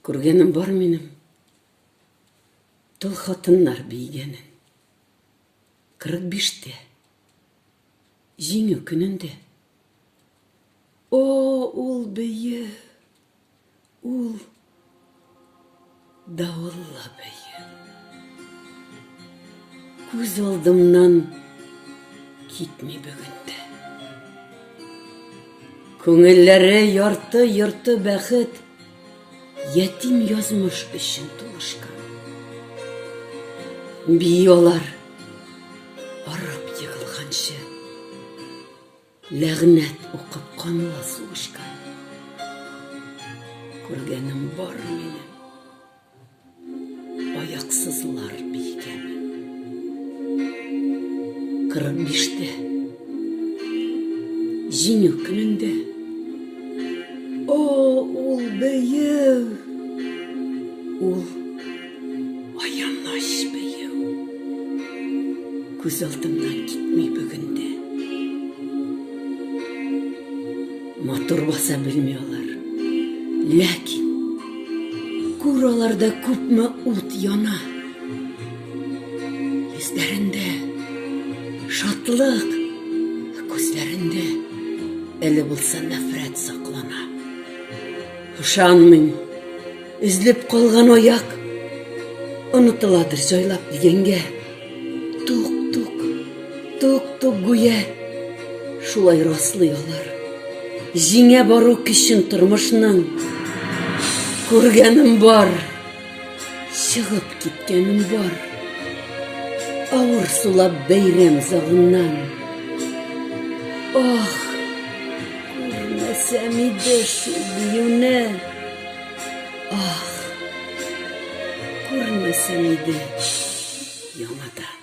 Көргенім бар менім, тұл қатынлар бейгенін. 45-те, жеңі күнінде. О, ол бейі, ол дауылла бейі. Көз алдымнан кетме бүгінде. Көңіллері ярты бәхет, Етим язмыш үшін тұлышқан. Биолар арап еғылғаншы, ләғнәт оқып қанла суышқан. Көргенім бар менің, аяқсызлар бейгенін. 45-те, жеңі күнінде. О, ол бейі, ол аянаш бейі. Көз алдымнан кетмей бүгінде. Мотор баса білмеулар, ләкин күраларда көпмі от яна. Езлерінде шатлық, көзлерінде әлі болса нәфрәт сақлана. Ышанмын, ізлеп қалған аяқ, ұнытыладыр жайлап дегенге. Тук гуя, шулай раслый алар. Жеңе бару кішін тұрмышынан. Көргенім бар, шығып кеткенім бар. Ауыр сулап бәйрем зағыннан. Ох, көрмесем иде шу бүйіне. Ах, көрмесем иде яңадан.